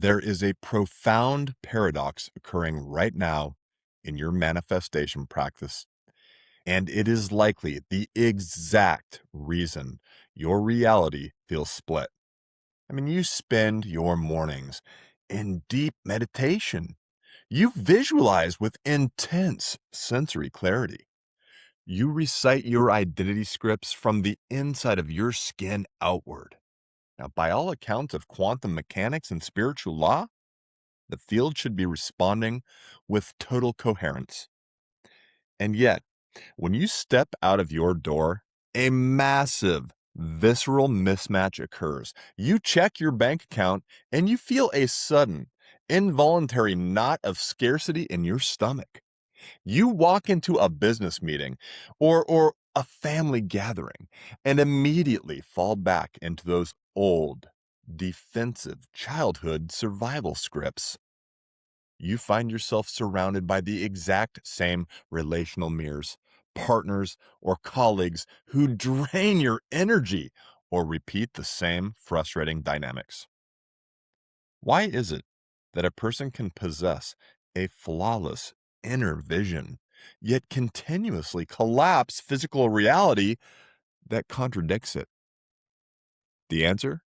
There is a profound paradox occurring right now in your manifestation practice, and it is likely the exact reason your reality feels split. I mean, you spend your mornings in deep meditation. You visualize with intense sensory clarity. You recite your identity scripts from the inside of your skin outward. Now, by all accounts of quantum mechanics and spiritual law, the field should be responding with total coherence. And yet, when you step out of your door, a massive visceral mismatch occurs. You check your bank account and you feel a sudden, involuntary knot of scarcity in your stomach. You walk into a business meeting or a family gathering and immediately fall back into those old, defensive childhood survival scripts. You find yourself surrounded by the exact same relational mirrors, partners, or colleagues who drain your energy or repeat the same frustrating dynamics. Why is it that a person can possess a flawless inner vision, yet continuously collapse physical reality that contradicts it? The answer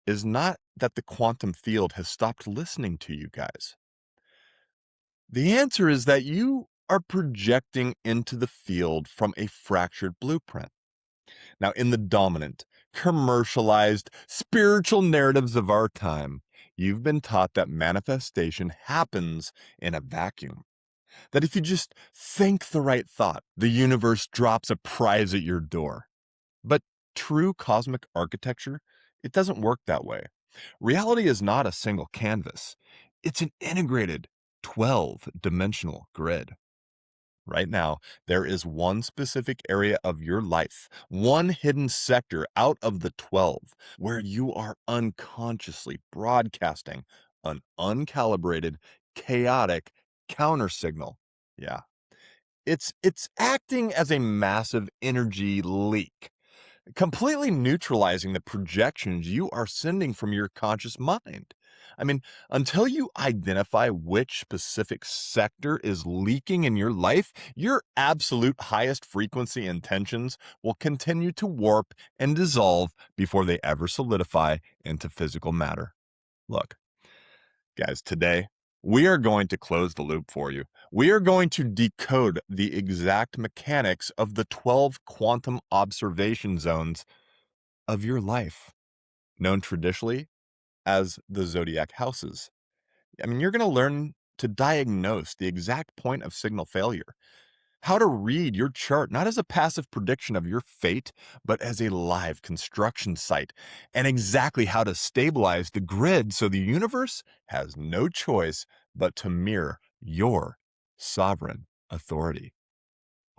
is not that the quantum field has stopped listening to you guys. The answer is that you are projecting into the field from a fractured blueprint. Now, in the dominant, commercialized, spiritual narratives of our time, you've been taught that manifestation happens in a vacuum. That if you just think the right thought, the universe drops a prize at your door. But true cosmic architecture, it doesn't work that way. Reality is not a single canvas. It's an integrated 12-dimensional grid. Right now, there is one specific area of your life, one hidden sector out of the 12, where you are unconsciously broadcasting an uncalibrated, chaotic counter signal. Yeah. It's acting as a massive energy leak, completely neutralizing the projections you are sending from your conscious mind. I mean, until you identify which specific sector is leaking in your life, your absolute highest frequency intentions will continue to warp and dissolve before they ever solidify into physical matter. Look, guys, today we are going to close the loop for you. We are going to decode the exact mechanics of the 12 quantum observation zones of your life, known traditionally as the zodiac houses. I mean, you're going to learn to diagnose the exact point of signal failure, how to read your chart not as a passive prediction of your fate, but as a live construction site, and exactly how to stabilize the grid so the universe has no choice but to mirror your sovereign authority.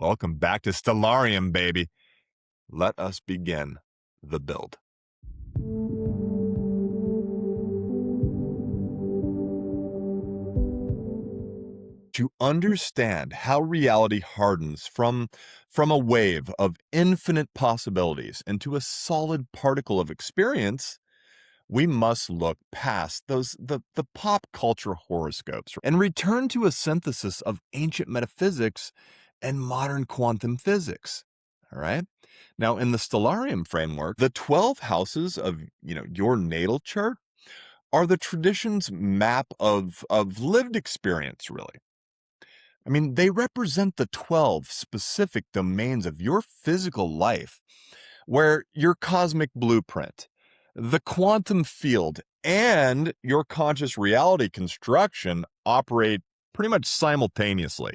Welcome back to Stellarium, baby. Let us begin the build. To understand how reality hardens from a wave of infinite possibilities into a solid particle of experience, we must look past the pop culture horoscopes and return to a synthesis of ancient metaphysics and modern quantum physics. All right. Now, in the Stellarium framework, the 12 houses of your natal chart are the tradition's map of lived experience, really. I mean, they represent the 12 specific domains of your physical life, where your cosmic blueprint, the quantum field, and your conscious reality construction operate pretty much simultaneously.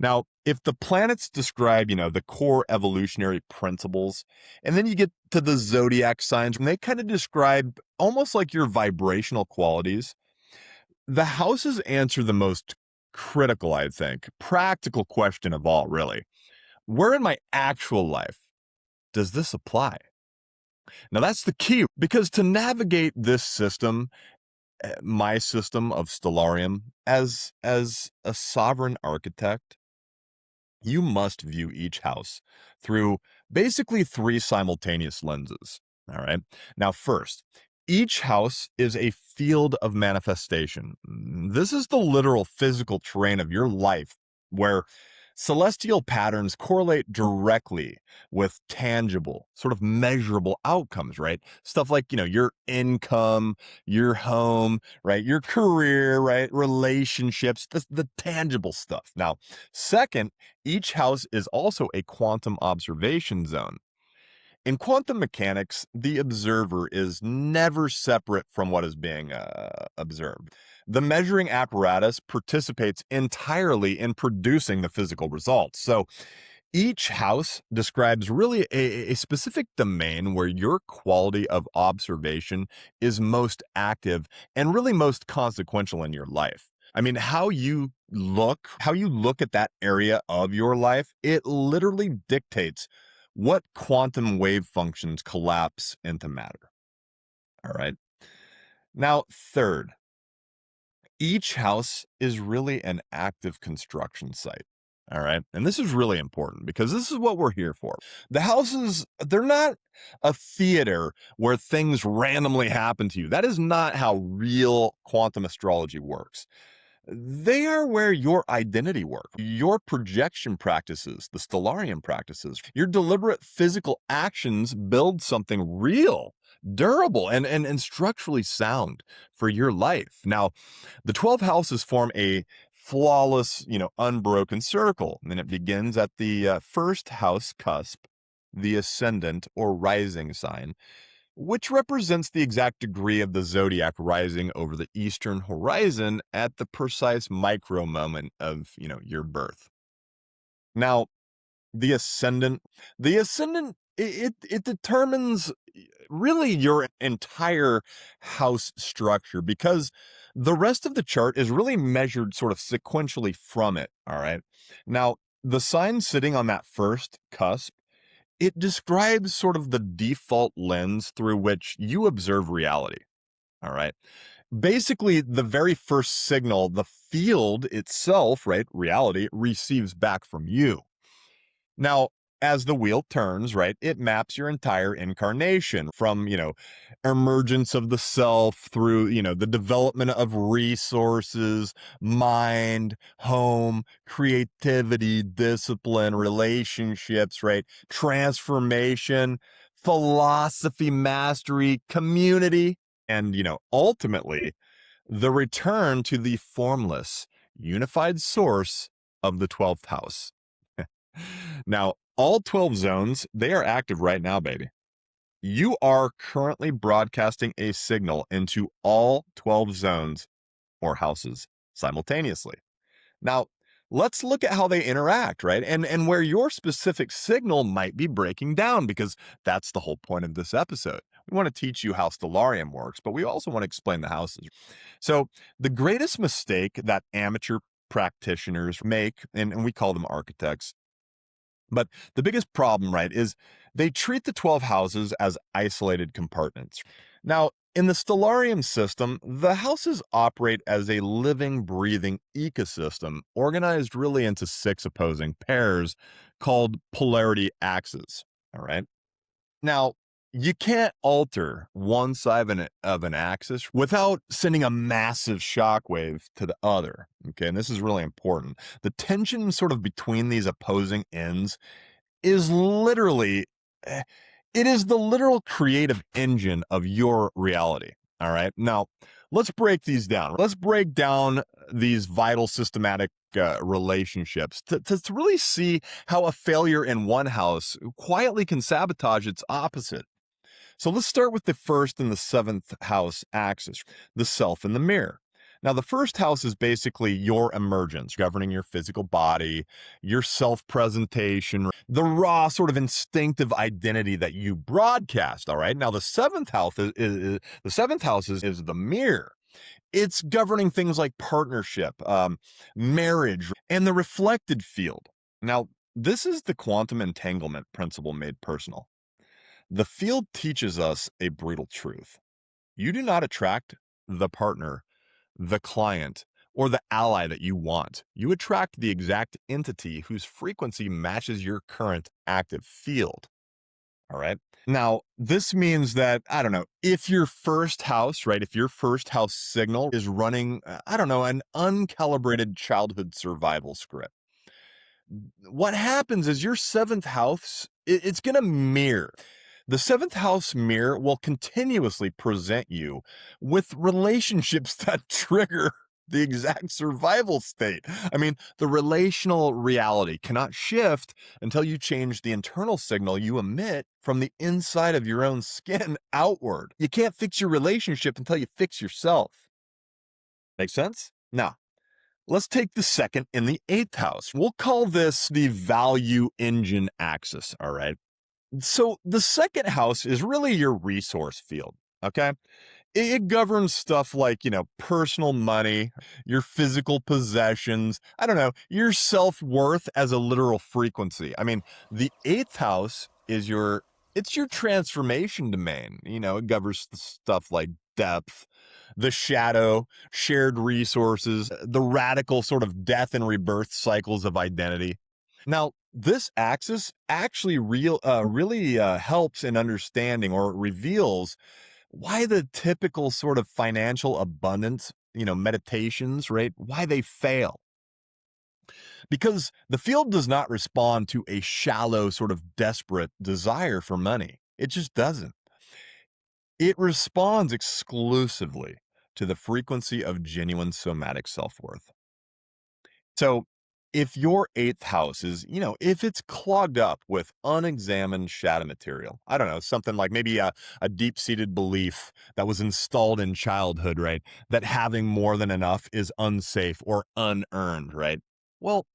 Now, if the planets describe, the core evolutionary principles, and then you get to the zodiac signs, and they kind of describe almost like your vibrational qualities, the houses answer the most critical, I think, practical question of all, really. Where in my actual life does this apply? Now, that's the key, because to navigate this system, my system of Stellarium, as a sovereign architect, you must view each house through basically three simultaneous lenses. All right. Now, first, Each house is a field of manifestation. This is the literal physical terrain of your life where celestial patterns correlate directly with tangible, sort of measurable outcomes, right? Stuff like, your income, your home, right? Your career, right? Relationships, the tangible stuff. Now, second, each house is also a quantum observation zone. In quantum mechanics, the observer is never separate from what is being observed. The measuring apparatus participates entirely in producing the physical results. So each house describes really a specific domain where your quality of observation is most active and really most consequential in your life. I mean, how you look at that area of your life, it literally dictates what quantum wave functions collapse into matter. All right. Now, third, each house is really an active construction site. All right. And this is really important because this is what we're here for. The houses, they're not a theater where things randomly happen to you. That is not how real quantum astrology works. They are where your identity works, your projection practices, the Stellarium practices, your deliberate physical actions build something real, durable, and structurally sound for your life. Now, the 12 houses form a flawless, unbroken circle. And it begins at the first house cusp, the ascendant or rising sign, which represents the exact degree of the zodiac rising over the eastern horizon at the precise micro moment of, your birth. Now, the ascendant, it determines really your entire house structure because the rest of the chart is really measured sort of sequentially from it. All right. Now, the sign sitting on that first cusp, it describes sort of the default lens through which you observe reality. All right. Basically, the very first signal the field itself, right, reality, receives back from you. Now, as the wheel turns, right, it maps your entire incarnation from, emergence of the self through, the development of resources, mind, home, creativity, discipline, relationships, right, transformation, philosophy, mastery, community, and, ultimately the return to the formless, unified source of the 12th house. Now, all 12 zones, they are active right now, baby. You are currently broadcasting a signal into all 12 zones or houses simultaneously. Now, let's look at how they interact, right? And where your specific signal might be breaking down, because that's the whole point of this episode. We want to teach you how Stellarium works, but we also want to explain the houses. So, the greatest mistake that amateur practitioners make, and we call them architects, but the biggest problem, right, is they treat the 12 houses as isolated compartments. Now, in the Stellarium system, the houses operate as a living, breathing ecosystem organized really into 6 opposing pairs called polarity axes. All right. Now, you can't alter one side of an axis without sending a massive shockwave to the other. Okay. And this is really important. The tension sort of between these opposing ends is literally, eh, it is the literal creative engine of your reality. All right. Now, let's break these down. Let's break down these vital systematic relationships to really see how a failure in one house quietly can sabotage its opposite. So let's start with the first and the seventh house axis, the self and the mirror. Now, the first house is basically your emergence, governing your physical body, your self presentation, the raw sort of instinctive identity that you broadcast. All right. Now, the seventh house is the mirror. It's governing things like partnership, marriage, and the reflected field. Now, this is the quantum entanglement principle made personal. The field teaches us a brutal truth. You do not attract the partner, the client, or the ally that you want. You attract the exact entity whose frequency matches your current active field. All right. Now, this means that, I don't know, if your first house, right, if your first house signal is running, I don't know, an uncalibrated childhood survival script, what happens is your seventh house, it's going to mirror. The seventh house mirror will continuously present you with relationships that trigger the exact survival state. I mean, the relational reality cannot shift until you change the internal signal you emit from the inside of your own skin outward. You can't fix your relationship until you fix yourself. Make sense? Now, let's take the second in the eighth house. We'll call this the value engine axis. All right. So the second house is really your resource field. Okay. It governs stuff like, personal money, your physical possessions, I don't know, your self-worth as a literal frequency. I mean, the eighth house is it's your transformation domain. It governs stuff like depth, the shadow, shared resources, the radical sort of death and rebirth cycles of identity. Now, this axis actually really helps in understanding, or reveals why the typical sort of financial abundance, meditations, right? Why they fail. Because the field does not respond to a shallow, sort of desperate desire for money. It just doesn't. It responds exclusively to the frequency of genuine somatic self worth. So, if your eighth house is, if it's clogged up with unexamined shadow material, I don't know, something like maybe a deep seated belief that was installed in childhood, right? That having more than enough is unsafe or unearned, right? Well,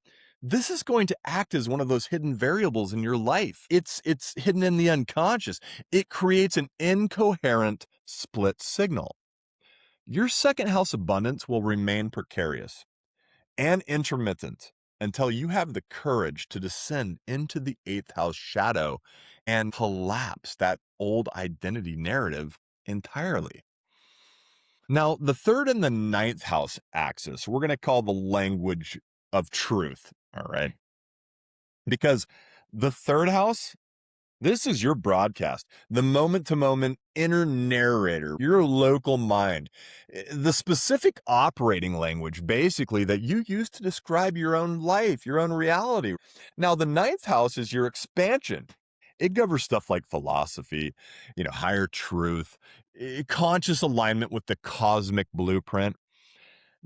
this is going to act as one of those hidden variables in your life. It's hidden in the unconscious. It creates an incoherent split signal. Your second house abundance will remain precarious and intermittent until you have the courage to descend into the eighth house shadow and collapse that old identity narrative entirely. Now, the third and the ninth house axis, we're going to call the language of truth. All right. Because the third house, this is your broadcast, the moment to moment inner narrator, your local mind, the specific operating language, basically, that you use to describe your own life, your own reality. Now, the ninth house is your expansion. It governs stuff like philosophy, higher truth, conscious alignment with the cosmic blueprint.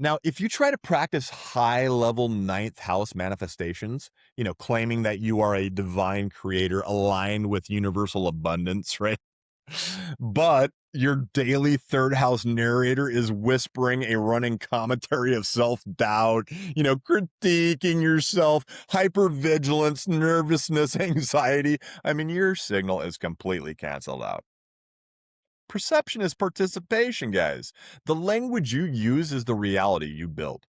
Now, if you try to practice high level ninth house manifestations, claiming that you are a divine creator aligned with universal abundance, right? But your daily third house narrator is whispering a running commentary of self doubt, critiquing yourself, hypervigilance, nervousness, anxiety. I mean, your signal is completely canceled out. Perception is participation, guys. The language you use is the reality you build.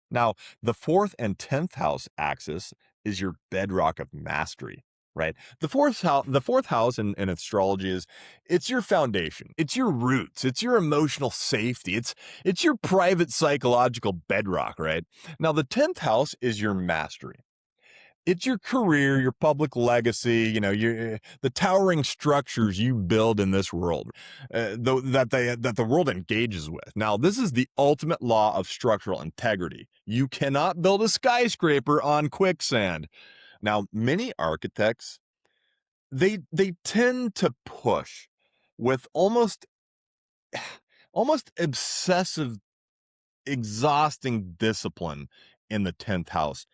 Now, the fourth and 10th house axis is your bedrock of mastery, right? The fourth house in astrology it's your foundation. It's your roots. It's your emotional safety. It's your private psychological bedrock, right? Now, the 10th house is your mastery. It's your career, your public legacy, the towering structures you build in this world, that the world engages with. Now, this is the ultimate law of structural integrity. You cannot build a skyscraper on quicksand. Now, many architects, they tend to push with almost obsessive, exhausting discipline in the 10th house.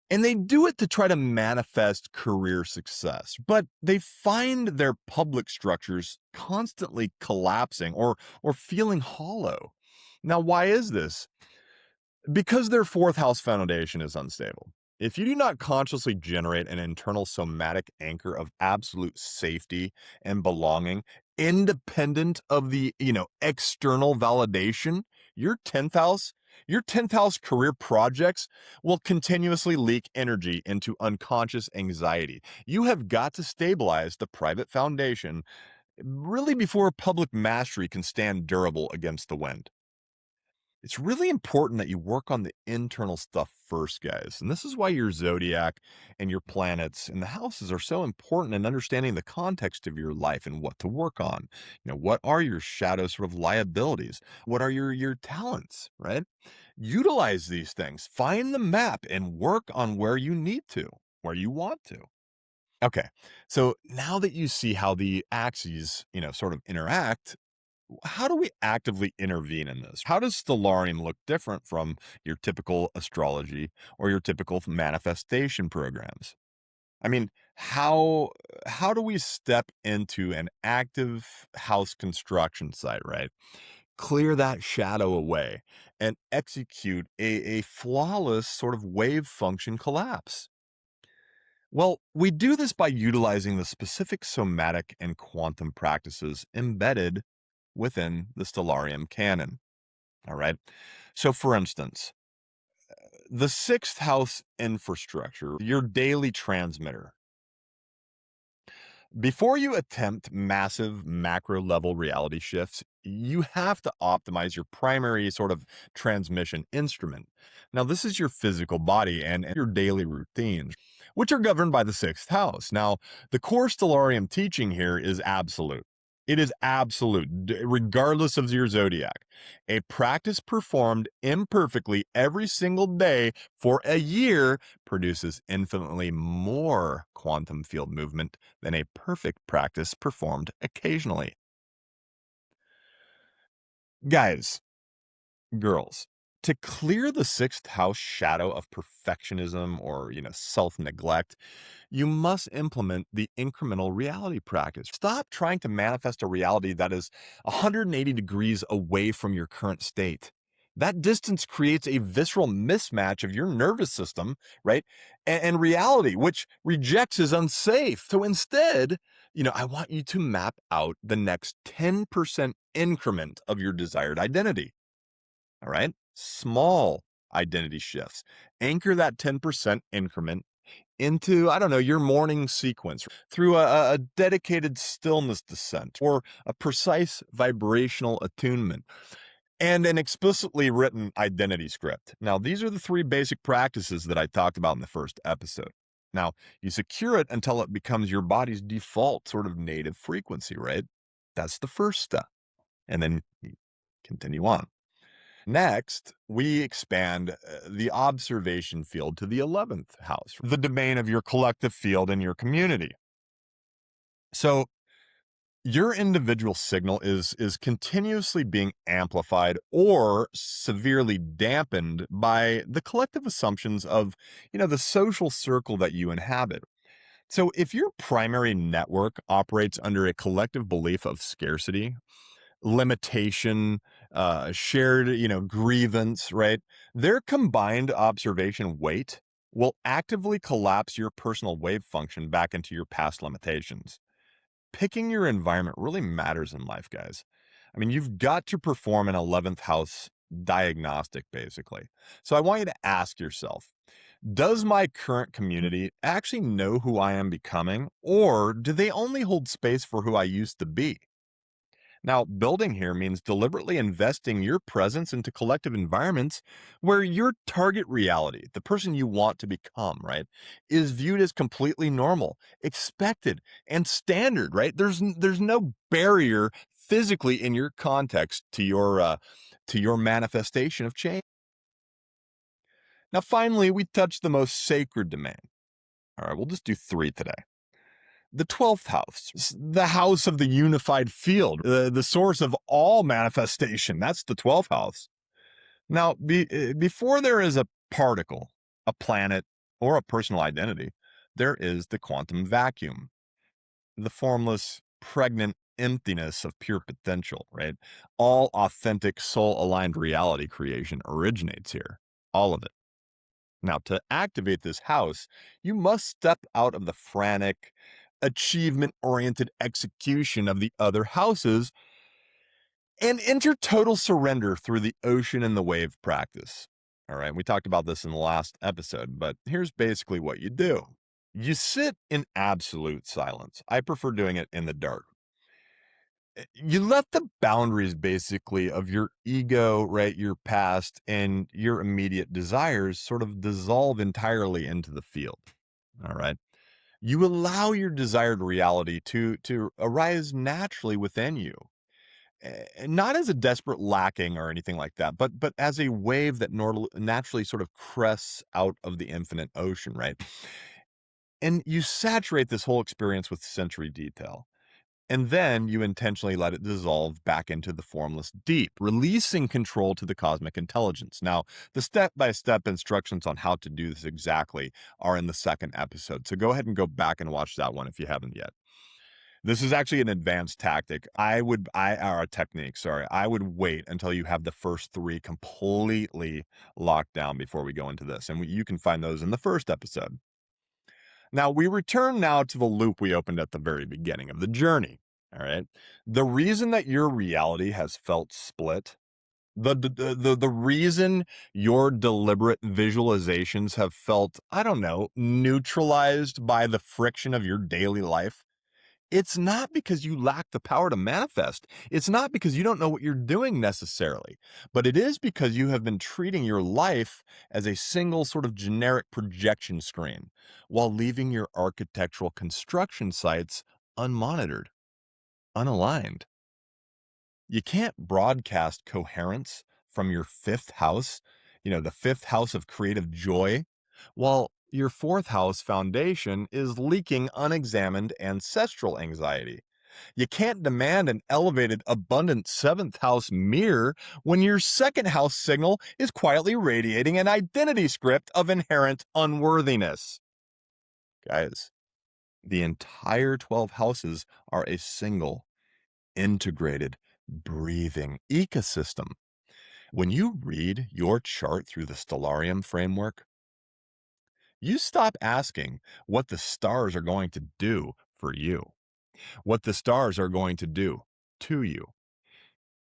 And they do it to try to manifest career success, but they find their public structures constantly collapsing or feeling hollow. Now, why is this? Because their fourth house foundation is unstable. If you do not consciously generate an internal somatic anchor of absolute safety and belonging, independent of the, external validation, your 10th house, your 10th house career projects will continuously leak energy into unconscious anxiety. You have got to stabilize the private foundation really before public mastery can stand durable against the wind. It's really important that you work on the internal stuff first, guys. And this is why your zodiac and your planets and the houses are so important in understanding the context of your life and what to work on. What are your shadow sort of liabilities? What are your talents, right? Utilize these things. Find the map and work on where you need to, where you want to. Okay. So now that you see how the axes, sort of interact, how do we actively intervene in this? How does Stellarium look different from your typical astrology or your typical manifestation programs? I mean, how do we step into an active house construction site, right? Clear that shadow away and execute a flawless sort of wave function collapse. Well, we do this by utilizing the specific somatic and quantum practices embedded within the Stellarium canon. All right. So, for instance, the sixth house infrastructure, your daily transmitter. Before you attempt massive macro level reality shifts, you have to optimize your primary sort of transmission instrument. Now, this is your physical body and your daily routines, which are governed by the sixth house. Now, the core Stellarium teaching here is absolute. It is absolute, regardless of your zodiac. A practice performed imperfectly every single day for a year produces infinitely more quantum field movement than a perfect practice performed occasionally. Guys, girls, to clear the sixth house shadow of perfectionism or, self neglect, you must implement the incremental reality practice. Stop trying to manifest a reality that is 180 degrees away from your current state. That distance creates a visceral mismatch of your nervous system, right? And reality, which rejects as unsafe. So instead, I want you to map out the next 10% increment of your desired identity. All right. Small identity shifts. Anchor that 10% increment into, I don't know, your morning sequence through a dedicated stillness descent or a precise vibrational attunement and an explicitly written identity script. Now, these are the three basic practices that I talked about in the first episode. Now, you secure it until it becomes your body's default sort of native frequency, right? That's the first step. And then you continue on. Next, we expand the observation field to the 11th house, the domain of your collective field in your community. So, your individual signal is continuously being amplified or severely dampened by the collective assumptions of, the social circle that you inhabit. So, if your primary network operates under a collective belief of scarcity, limitation, shared, grievance, right? Their combined observation weight will actively collapse your personal wave function back into your past limitations. Picking your environment really matters in life, guys. I mean, you've got to perform an 11th house diagnostic, basically. So I want you to ask yourself, does my current community actually know who I am becoming, or do they only hold space for who I used to be? Now, building here means deliberately investing your presence into collective environments where your target reality, the person you want to become, right, is viewed as completely normal, expected, and standard, right? There's no barrier physically in your context to your manifestation of change. Now, finally, we touch the most sacred domain. All right, we'll just do three today. The 12th house, the house of the unified field, the source of all manifestation. That's the 12th house. Now, before there is a particle, a planet, or a personal identity, there is the quantum vacuum, the formless, pregnant emptiness of pure potential, right? All authentic, soul aligned reality creation originates here. All of it. Now, to activate this house, you must step out of the frantic, achievement oriented execution of the other houses and enter total surrender through the ocean and the wave practice. All right, we talked about this in the last episode, but here's basically what you do. You sit in absolute silence. I prefer doing it in the dark. You let the boundaries basically of your ego, right, your past, and your immediate desires sort of dissolve entirely into the field. All right. You allow your desired reality to arise naturally within you. Not as a desperate lacking or anything like that, but as a wave that naturally sort of crests out of the infinite ocean, right? And you saturate this whole experience with sensory detail. And then you intentionally let it dissolve back into the formless deep, releasing control to the cosmic intelligence. Now, the step by step instructions on how to do this exactly are in the second episode. So go ahead and go back and watch that one if you haven't yet. This is actually an advanced tactic. Or a technique, sorry. I would wait until you have the first three completely locked down before we go into this. And you can find those in the first episode. Now, we return now to the loop we opened at the very beginning of the journey. All right. The reason that your reality has felt split, the reason your deliberate visualizations have felt, I don't know, neutralized by the friction of your daily life, it's not because you lack the power to manifest. It's not because you don't know what you're doing necessarily, but it is because you have been treating your life as a single sort of generic projection screen while leaving your architectural construction sites unmonitored, unaligned. You can't broadcast coherence from your fifth house, the fifth house of creative joy, while your fourth house foundation is leaking unexamined ancestral anxiety. You can't demand an elevated, abundant seventh house mirror when your second house signal is quietly radiating an identity script of inherent unworthiness. Guys, the entire 12 houses are a single, integrated, breathing ecosystem. When you read your chart through the Stellarium framework, you stop asking what the stars are going to do for you, what the stars are going to do to you,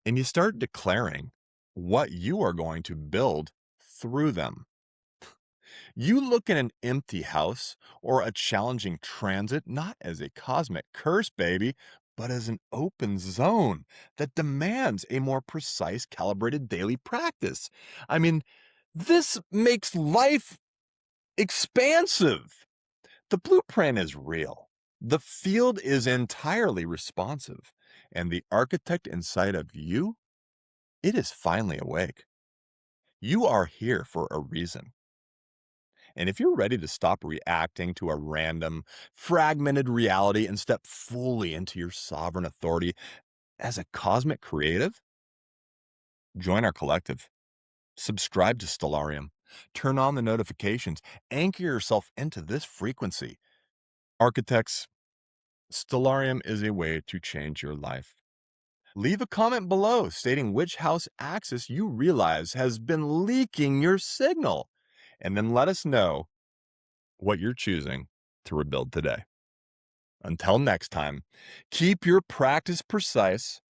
and you start declaring what you are going to build through them. You look at an empty house or a challenging transit not as a cosmic curse, baby, but as an open zone that demands a more precise, calibrated daily practice. I mean, this makes life expansive. The blueprint is real. The field is entirely responsive, and the architect inside of you, it is finally awake. You are here for a reason. And if you're ready to stop reacting to a random, fragmented reality and step fully into your sovereign authority as a cosmic creative, join our collective. Subscribe to Stellarium. Turn on the notifications. Anchor yourself into this frequency. Architects, Stellarium is a way to change your life. Leave a comment below stating which house axis you realize has been leaking your signal, and then let us know what you're choosing to rebuild today. Until next time, keep your practice precise,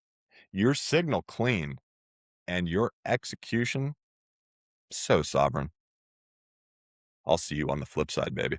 your signal clean, and your execution so sovereign. I'll see you on the flip side, baby.